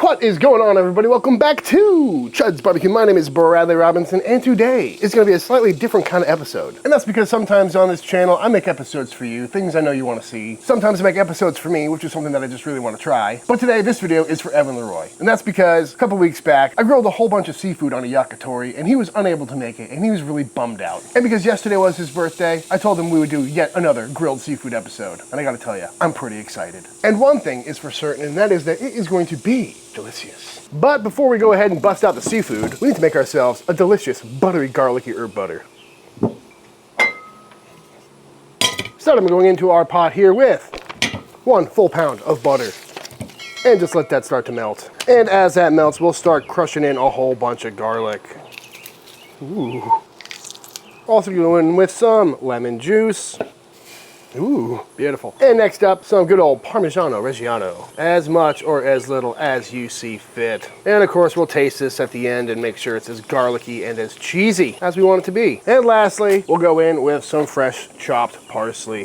What is going on, everybody? Welcome back to Chuds BBQ. My name is Bradley Robinson, and today is going to be a slightly different kind of episode. And that's because sometimes on this channel, I make episodes for you, things I know you want to see. Sometimes I make episodes for me, which is something that I just really want to try. But today, this video is for Evan Leroy. And that's because a couple weeks back, I grilled a whole bunch of seafood on a yakitori, and he was unable to make it, and he was really bummed out. And because yesterday was his birthday, I told him we would do yet another grilled seafood episode. And I gotta tell you, I'm pretty excited. And one thing is for certain, and that is that it is going to be delicious. But before we go ahead and bust out the seafood, we need to make ourselves a delicious buttery garlicky herb butter. Start I'm going into our pot here with 1 full pound of butter. And just let that start to melt. And as that melts, we'll start crushing in a whole bunch of garlic. Ooh. Also go in with some lemon juice. Ooh, beautiful. And next up, some good old Parmigiano Reggiano. As much or as little as you see fit. And of course, we'll taste this at the end and make sure it's as garlicky and as cheesy as we want it to be. And lastly, we'll go in with some fresh chopped parsley.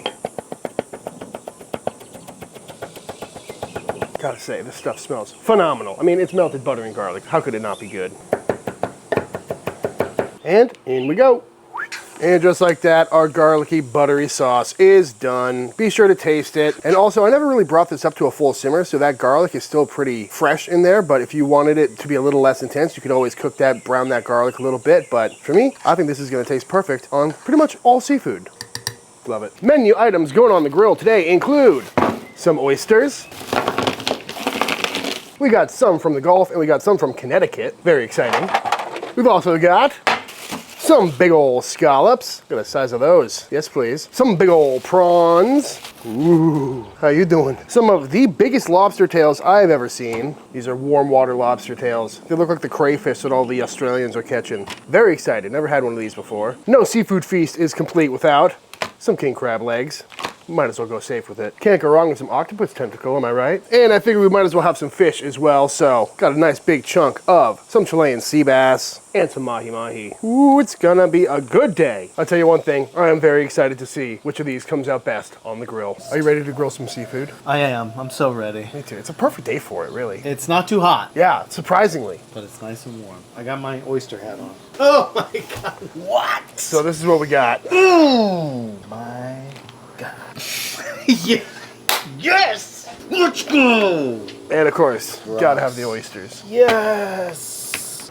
Gotta say, this stuff smells phenomenal. I mean, it's melted butter and garlic. How could it not be good? And in we go. And just like that, our garlicky buttery sauce is done. Be sure to taste it. And also, I never really brought this up to a full simmer, so that garlic is still pretty fresh in there, but if you wanted it to be a little less intense, you could always cook that, brown that garlic a little bit. But for me, I think this is gonna taste perfect on pretty much all seafood. Love it. Menu items going on the grill today include some oysters. We got some from the Gulf and we got some from Connecticut. Very exciting. We've also got some big old scallops. Look at the size of those. Yes, please. Some big old prawns. Ooh, how you doing? Some of the biggest lobster tails I've ever seen. These are warm water lobster tails. They look like the crayfish that all the Australians are catching. Very excited. Never had one of these before. No seafood feast is complete without some king crab legs. Might as well go safe with it. Can't go wrong with some octopus tentacle, am I right? And I figured we might as well have some fish as well, so got a nice big chunk of some Chilean sea bass and some mahi-mahi. Ooh, it's gonna be a good day. I'll tell you one thing, I am very excited to see which of these comes out best on the grill. Are you ready to grill some seafood? I am. I'm so ready. Me too. It's a perfect day for it, really. It's not too hot. Yeah, surprisingly. But it's nice and warm. I got my oyster hat on. Oh my god. What? So this is what we got. Oh my god. Yeah. Yes! Let's go! And of course, gotta have the oysters. Yes!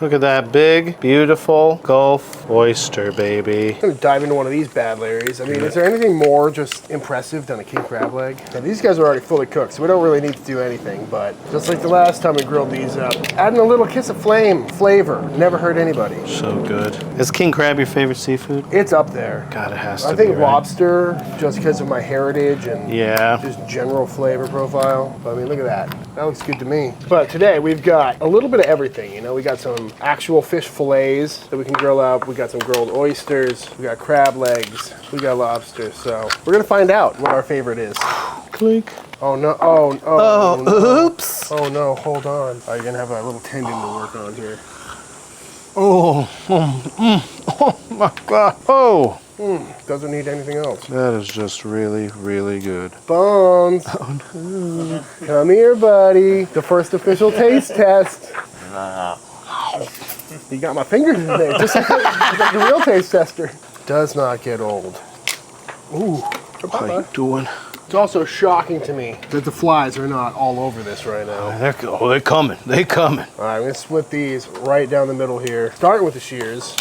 Look at that big, beautiful Gulf oyster, baby. I'm gonna dive into one of these bad Larrys. I mean, is there anything more just impressive than a king crab leg? And these guys are already fully cooked, so we don't really need to do anything, but just like the last time we grilled these up, adding a little kiss of flavor, never hurt anybody. So good. Is king crab your favorite seafood? It's up there. God, it has to be, I think right? lobster, just because of my heritage and yeah, just general flavor profile. But I mean, look at that. That looks good to me. But today we've got a little bit of everything. You know, we got some actual fish fillets that we can grill up. We got some grilled oysters. We got crab legs. We got lobster. So we're gonna find out what our favorite is. Clink. Oh no! Oh, no. Oops! Oh no! Hold on. You're gonna have a little tendon to work on here. Oh my god! Oh! Doesn't need anything else. That is just really, really good. Bones. Oh no! Come here, buddy. The first official taste test. You got my fingers in there, just like the real taste tester. Does not get old. Ooh. How you doing? It's also shocking to me that the flies are not all over this right now. They're coming. They're coming. All right, I'm gonna split these right down the middle here. Starting with the shears.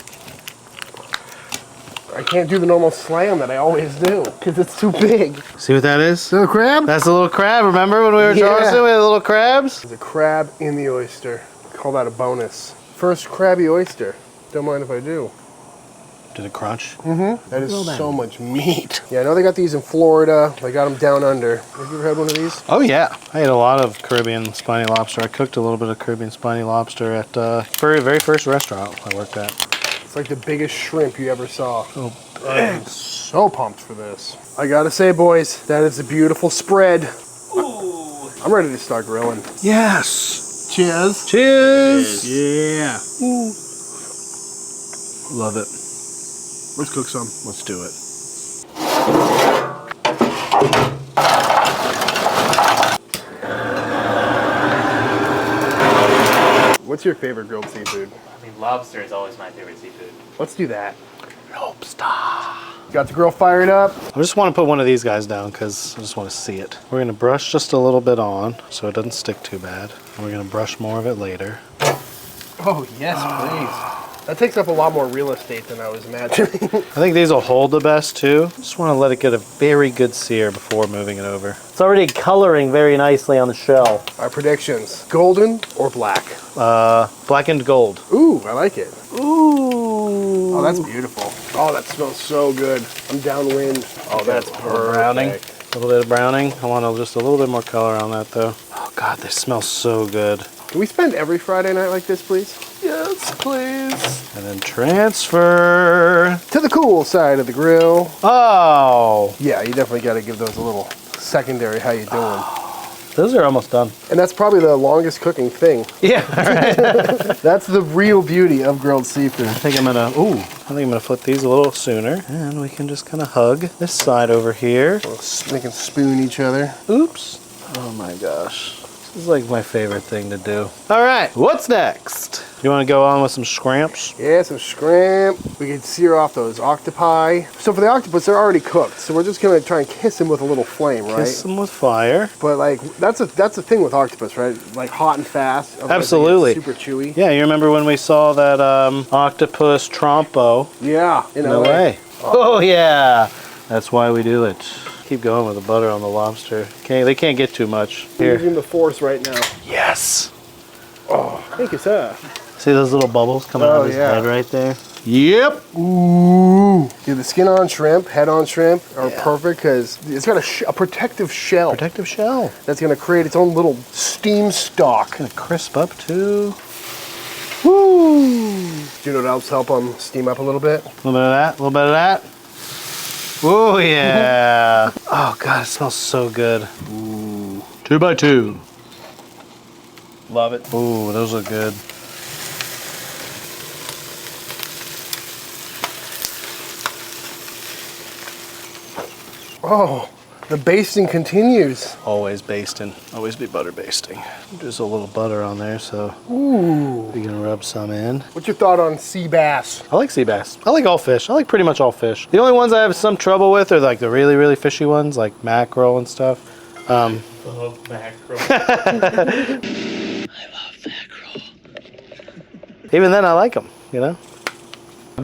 I can't do the normal slam that I always do because it's too big. See what that is? Little crab? That's a little crab. Remember when we were Charleston with the little crabs? There's a crab in the oyster. Call that a bonus. First crabby oyster. Don't mind if I do. Did it crunch? Mm-hmm. That is so much meat. Yeah, I know they got these in Florida. They got them down under. Have you ever had one of these? Oh yeah, I ate a lot of Caribbean spiny lobster. I cooked a little bit of Caribbean spiny lobster at the very first restaurant I worked at. It's like the biggest shrimp you ever saw. Oh, I am so pumped for this. I gotta say, boys, that is a beautiful spread. Ooh. I'm ready to start grilling. Yes. Cheers. Cheers. Yeah. Ooh. Love it. Let's cook some. Let's do it. What's your favorite grilled seafood? I mean, lobster is always my favorite seafood. Let's do that. Lobster. Got the grill fired up. I just want to put one of these guys down because I just want to see it. We're going to brush just a little bit on so it doesn't stick too bad. And we're going to brush more of it later. Oh, yes, please. That takes up a lot more real estate than I was imagining. I think these will hold the best too. Just want to let it get a very good sear before moving it over. It's already coloring very nicely on the shell. Our predictions, golden or black? Blackened gold. Ooh, I like it. Ooh. Oh, that's beautiful. Oh, that smells so good. I'm downwind. Oh, that's perfect. Browning. A little bit of browning. I want just a little bit more color on that though. Oh God, they smell so good. Can we spend every Friday night like this, please? Yes, please. And then transfer to the cool side of the grill. Oh. Yeah, you definitely got to give those a little secondary how you doing. Those are almost done. And that's probably the longest cooking thing. Yeah, right. That's the real beauty of grilled seafood. I think I'm gonna flip these a little sooner. And we can just kind of hug this side over here. They can spoon each other. Oops. Oh my gosh. This is like my favorite thing to do. All right, what's next? You want to go on with some scramps? Yeah, some scramp. We can sear off those octopi. So for the octopus, they're already cooked. So we're just gonna try and kiss them with a little flame, right? Kiss them with fire. But like that's the thing with octopus, right? Like hot and fast. Absolutely. Super chewy. Yeah, you remember when we saw that octopus trompo? Yeah, in No LA. way. Oh yeah, that's why we do it. Keep going with the butter on the lobster. Okay, they can't get too much. We're Here. using the force right now. Yes. Oh, thank you, sir. See those little bubbles coming out of his head right there? Yep. Ooh. Dude, the skin on shrimp, head on shrimp are perfect because it's got a protective shell. Protective shell. That's going to create its own little steam stalk. Gonna crisp up too. Woo! Do you know what else help them steam up a little bit? A little bit of that, a little bit of that. Oh yeah. Oh God, it smells so good. Ooh. 2x2. Love it. Ooh, those look good. Oh, the basting continues. Always basting. Always be butter basting. Just a little butter on there, so Ooh. we can rub some in. What's your thought on sea bass? I like sea bass. I like all fish. I like pretty much all fish. The only ones I have some trouble with are like the really, really fishy ones, like mackerel and stuff. I love mackerel. Even then, I like them, you know?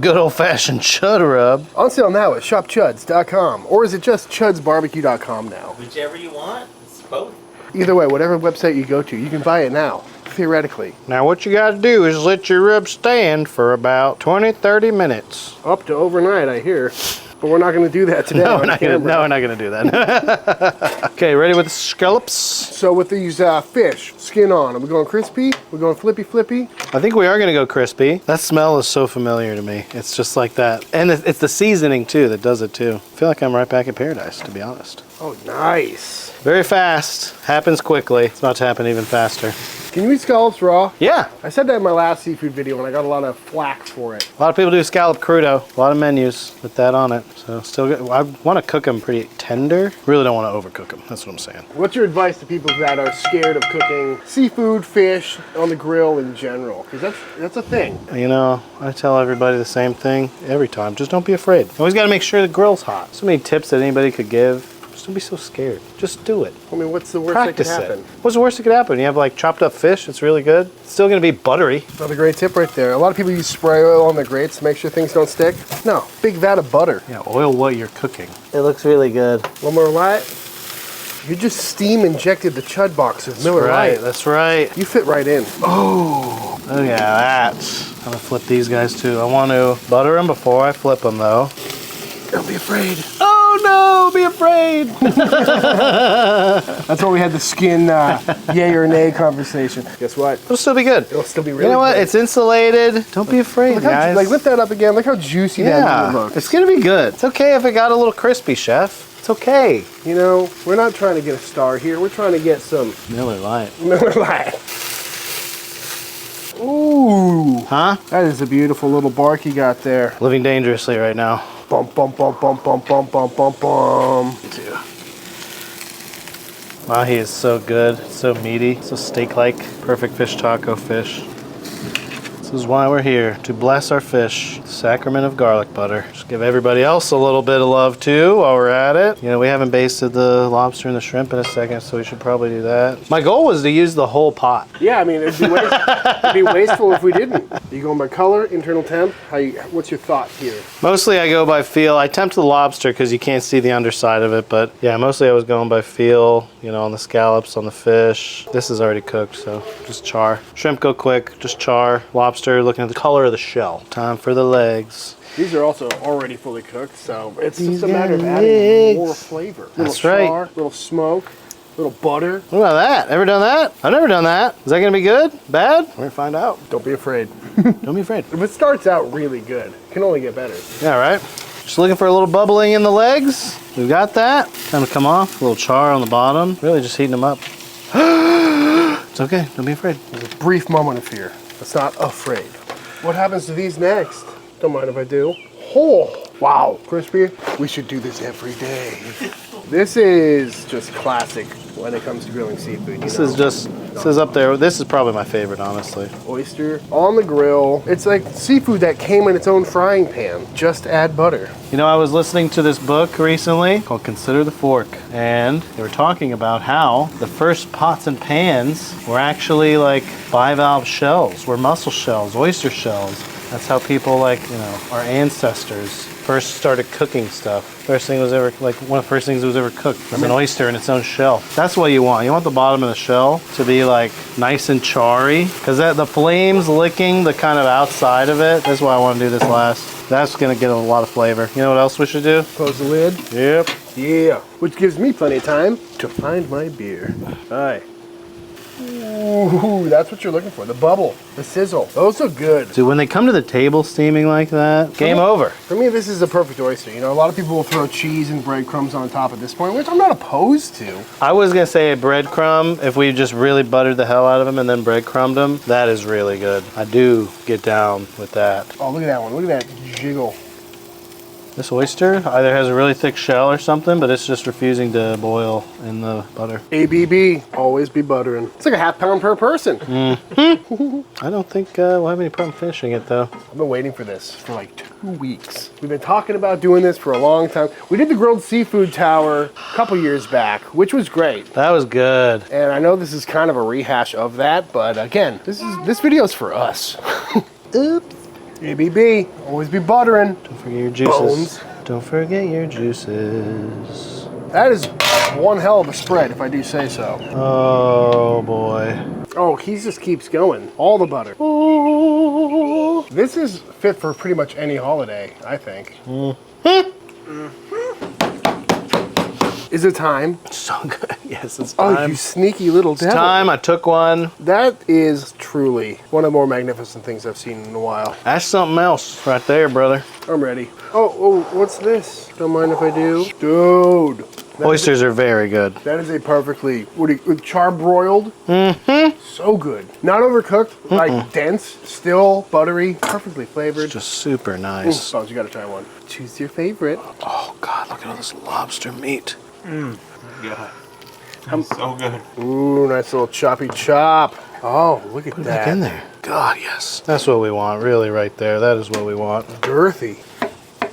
Good old-fashioned chud rub. On sale now at shopchuds.com, or is it just chudsbbq.com now? Whichever you want, it's both. Either way, whatever website you go to, you can buy it now, theoretically. Now what you gotta do is let your rub stand for about 20-30 minutes. Up to overnight, I hear. But we're not going to do that today. No, we're not gonna do that. Okay, ready with the scallops? So with these fish, skin on, are we going crispy? We're going flippy? I think we are gonna go crispy. That smell is so familiar to me. It's just like that. And it's the seasoning too that does it too. I feel like I'm right back at paradise, to be honest. Oh, nice. Very fast, happens quickly. It's about to happen even faster. Can you eat scallops raw? Yeah, I said that in my last seafood video and I got a lot of flack for it. a lot of people do scallop crudo. A lot of menus with that on it. So still good. I want to cook them pretty tender. Really don't want to overcook them. That's what I'm saying. What's your advice to people that are scared of cooking seafood, fish on the grill in general? Because that's a thing. You know, I tell everybody the same thing every time. Just don't be afraid. You always got to make sure the grill's hot. So many tips that anybody could give. Just don't be so scared. Just do it. I mean, what's the worst Practice that could happen? it. What's the worst that could happen? You have like chopped up fish. It's really good. It's still going to be buttery. Another great tip right there. A lot of people use spray oil on their grates to make sure things don't stick. No, big vat of butter. Yeah, oil what you're cooking. It looks really good. One more light. You just steam injected the Chud box with Miller Right, Lite. that's right. You fit right in. Oh, look at that. I'm going to flip these guys too. I want to butter them before I flip them though. Don't be afraid. Oh no, be afraid. That's why we had the skin yay or nay conversation. Guess what? It'll still be good. It'll still be really You know what? good. It's insulated. Don't be afraid, Look how, guys. like, lift that up again. Look how juicy that meat looks. It's going to be good. It's okay if it got a little crispy, chef. It's okay. You know, we're not trying to get a star here. We're trying to get some Miller Lite. Miller Lite. Ooh. Huh? That is a beautiful little bark you got there. Living dangerously right now. Bump, bump, bump, bump, bump, bump, bump, bump, bump. Wow, he is so good. So meaty. So steak-like. Perfect fish taco fish. This is why we're here, to bless our fish. The sacrament of garlic butter. Just give everybody else a little bit of love too while we're at it. You know, we haven't basted the lobster and the shrimp in a second, so we should probably do that. My goal was to use the whole pot. Yeah, I mean, it'd be wasteful if we didn't. Are you going by color, internal temp? What's your thought here? Mostly I go by feel. I tempt the lobster because you can't see the underside of it, but yeah, mostly I was going by feel, you know, on the scallops, on the fish. This is already cooked, so just char. Shrimp go quick, just char. Lobster, looking at the color of the shell. Time for the legs. These are also already fully cooked, so it's just a matter of adding more flavor. That's char, right. Little smoke, little butter. What about that? Ever done that? I've never done that. Is that gonna be good? Bad? We're gonna find out. Don't be afraid. Don't be afraid. If it starts out really good, it can only get better. Yeah, right. Just looking for a little bubbling in the legs. We've got that. Time to come off. A little char on the bottom. Really just heating them up. It's okay. Don't be afraid. There's a brief moment of fear. It's not afraid. What happens to these next? Don't mind if I do. Oh, wow, crispy. We should do this every day. This is just classic when it comes to grilling seafood. This is up there. This is probably my favorite, honestly. Oyster on the grill. It's like seafood that came in its own frying pan. Just add butter. You know, I was listening to this book recently called Consider the Fork, and they were talking about how the first pots and pans were actually like bivalve shells, were mussel shells, oyster shells. That's how people, like, you know, our ancestors first started cooking stuff. First thing was ever, like, one of the first things that was ever cooked was an oyster in its own shell. That's what you want. You want the bottom of the shell to be like nice and charry, because the flames licking the kind of outside of it. That's why I want to do this last. That's gonna get a lot of flavor. You know what else we should do? Close the lid. Yep. Yeah, which gives me plenty of time to find my beer. All right. Ooh, that's what you're looking for. The bubble, the sizzle. Those are good. Dude, when they come to the table steaming like that, game over. For me, this is a perfect oyster. You know, a lot of people will throw cheese and breadcrumbs on top at this point, which I'm not opposed to. I was gonna say a breadcrumb, if we just really buttered the hell out of them and then breadcrumbed them, that is really good. I do get down with that. Oh, look at that one. Look at that jiggle. This oyster either has a really thick shell or something, but it's just refusing to boil in the butter. ABB, always be buttering. It's like a half pound per person. I don't think we'll have any problem finishing it though. I've been waiting for this for like 2 weeks. We've been talking about doing this for a long time. We did the grilled seafood tower a couple years back, which was great. That was good. And I know this is kind of a rehash of that, but again, this video's for us. Oops. ABB, always be buttering. Don't forget your juices. Bones. Don't forget your juices. That is one hell of a spread, if I do say so. Oh boy. Oh, he just keeps going. All the butter. Ooh. This is fit for pretty much any holiday, I think. Is it time? So good. Yes, it's time. Oh, you sneaky little devil. It's time. I took one. That is truly one of the more magnificent things I've seen in a while. That's something else right there, brother. I'm ready. Oh, what's this? Don't mind if I do. Dude. Oysters are very good. That is a perfectly, charbroiled? Mm-hmm. So good. Not overcooked, like dense, still buttery, perfectly flavored. Just super nice. Bones, you gotta try one. Choose your favorite. Oh God, look at all this lobster meat. God. That's so good. Ooh, nice little choppy chop. Oh, look at Put it that. back in there. God, yes. That's what we want, really, right there. That is what we want. Girthy.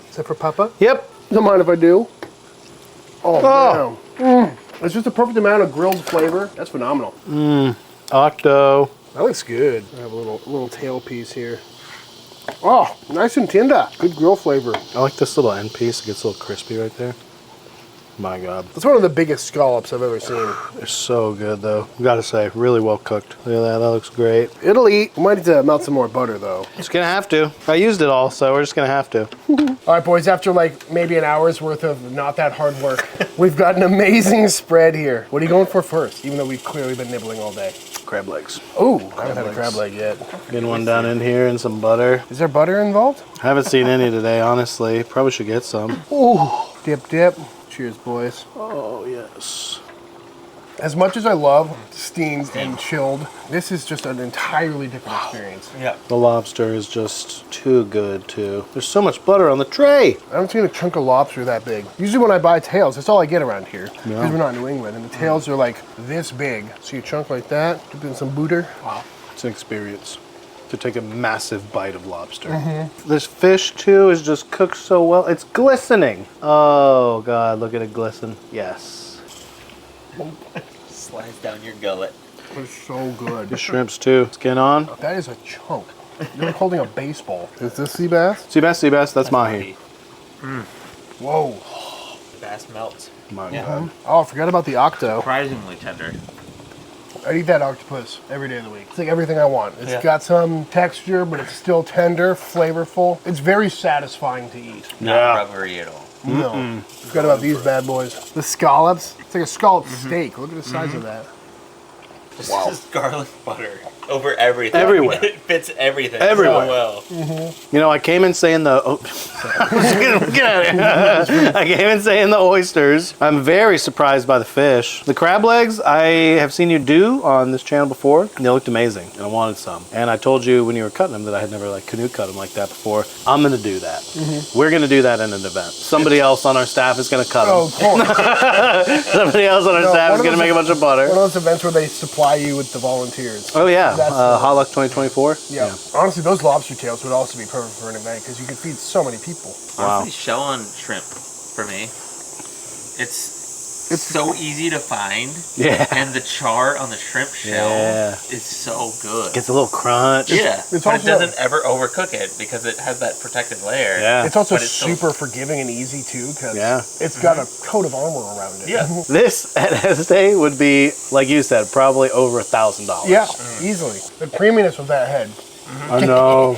Is that for Papa? Yep. Don't mind if I do. Oh, damn. It's just the perfect amount of grilled flavor. That's phenomenal. Octo. That looks good. I have a little tail piece here. Oh, nice and tender. Good grill flavor. I like this little end piece. It gets a little crispy right there. My God. That's one of the biggest scallops I've ever seen. They're so good, though. Gotta say, really well cooked. Look at that. That looks great. It'll eat. We might need to melt some more butter, though. Just gonna have to. I used it all, so we're just gonna have to. All right, boys, after like maybe an hour's worth of not that hard work, we've got an amazing spread here. What are you going for first, even though we've clearly been nibbling all day? Crab legs. Oh, I haven't had a crab leg yet. Getting one down in here and some butter. Is there butter involved? Haven't seen any today, honestly. Probably should get some. Ooh, dip, dip. Cheers, boys. Oh, yes. As much as I love steamed and chilled, this is just an entirely different experience. Yeah. The lobster is just too good, too. There's so much butter on the tray. I haven't seen a chunk of lobster that big. Usually when I buy tails, that's all I get around here. Because we're not in New England, and the tails are like this big. So you chunk like that, dip in some butter. Wow. It's an experience. to take a massive bite of lobster. This fish too is just cooked so well. It's glistening. Oh God, look at it glisten. Yes. Slides down your gullet. It's so good. The shrimps too. Skin on. That is a chunk. You're like holding a baseball. Is this sea bass? Sea bass. That's mahi. Whoa. Bass melts. My Yeah. God. Oh, I forgot about the octo. Surprisingly tender. I'd eat that octopus every day of the week. It's like everything I want. It's Yeah. got some texture, but it's still tender, flavorful. It's very satisfying to eat. Not rubbery at all. No. Forgot about these bad boys. The scallops. It's like a scallop steak. Look at the size of that. Wow. Just garlic butter over everything. Everywhere. It fits everything Everywhere. so well. You know, I came in saying the. Oh, get out of here. I came in saying the oysters. I'm very surprised by the fish. The crab legs I have seen you do on this channel before. And they looked amazing, and I wanted some. And I told you when you were cutting them that I had never like canoe cut them like that before. I'm gonna do that. We're gonna do that in an event. Somebody else on our staff is gonna cut them. Oh, of course. Somebody else on our staff is gonna make a bunch of butter. One of those events where they supply you with the volunteers. Oh yeah, That's Hot 2024. Yeah. Honestly, those lobster tails would also be perfect for an event because you could feed so many people. Wow. Honestly, shell on shrimp for me. It's so easy to find. Yeah. And the char on the shrimp shell is so good. Gets a little crunch. Yeah. It's But also- it doesn't ever overcook it because it has that protective layer. Yeah. It's also But it's still- super forgiving and easy too because Yeah. it's got a coat of armor around it. Yeah. This at Estee would be, like you said, probably over $1,000. Yeah, easily. The creaminess of that head. I know.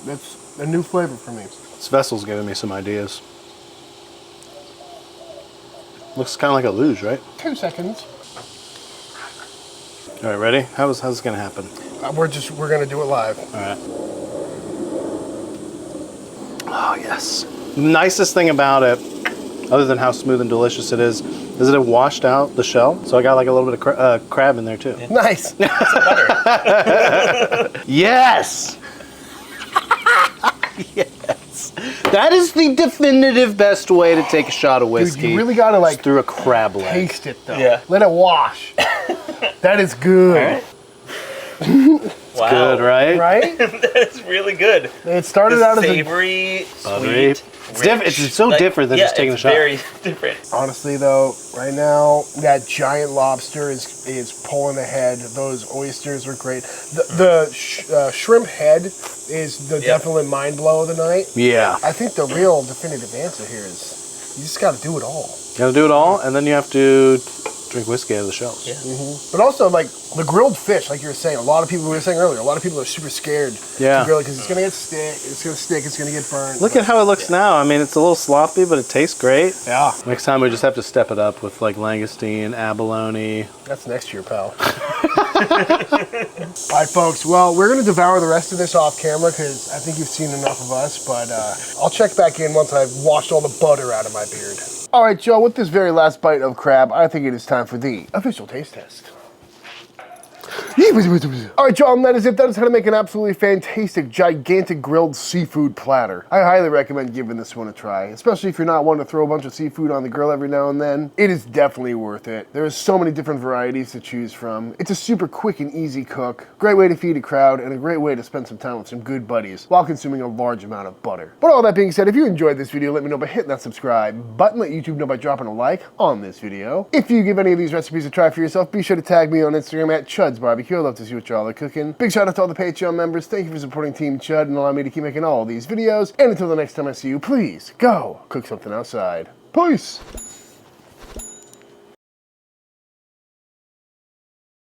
That's a new flavor for me. This vessel's giving me some ideas. Looks kind of like a luge, right? 2 seconds. All right, ready? How's this gonna happen? We're gonna do it live. All right. Oh yes. Nicest thing about it, other than how smooth and delicious it is that it washed out the shell. So I got like a little bit of crab in there too. Nice. Yes. Yes. That is the definitive best way to take a shot of whiskey. Dude, you really gotta like is through a crab leg. taste it though. Yeah. Let it wash. That is good. Wow. Good, right? Right? That's really good. It started out as a savory, Buttery. sweet. It's different. It's so different than just taking a shot. Very different. honestly though, right now that giant lobster is pulling ahead. Those oysters are great. The shrimp head is the definite mind blow of the night. Yeah. I think the real definitive answer here is you just got to do it all. You gotta do it all, and then you have to drink whiskey out of the shells. Yeah. But also, like, the grilled fish, like you were saying, a lot of people, we were saying earlier, a lot of people are super scared to grill it because it's going to get stick, it's going to get burned. Look at how it looks now. I mean, it's a little sloppy, but it tastes great. Yeah. Next time we just have to step it up with like langoustine, abalone. That's next year, pal. All right, folks. Well, we're going to devour the rest of this off camera because I think you've seen enough of us, but I'll check back in once I've washed all the butter out of my beard. All right, Joe, with this very last bite of crab, I think it is time for the official taste test. All right, Joe, that is it. That is how to make an absolutely fantastic, gigantic grilled seafood platter. I highly recommend giving this one a try, especially if you're not wanting to throw a bunch of seafood on the grill every now and then. It is definitely worth it. There is so many different varieties to choose from. It's a super quick and easy cook, great way to feed a crowd, and a great way to spend some time with some good buddies while consuming a large amount of butter. But all that being said, if you enjoyed this video, let me know by hitting that subscribe button. Let YouTube know by dropping a like on this video. If you give any of these recipes a try for yourself, be sure to tag me on Instagram at Chuds BBQ. I'd love to see what y'all are cooking. Big shout out to all the Patreon members. Thank you for supporting Team Chud and allowing me to keep making all these videos. And until the next time I see you, please go cook something outside. Peace.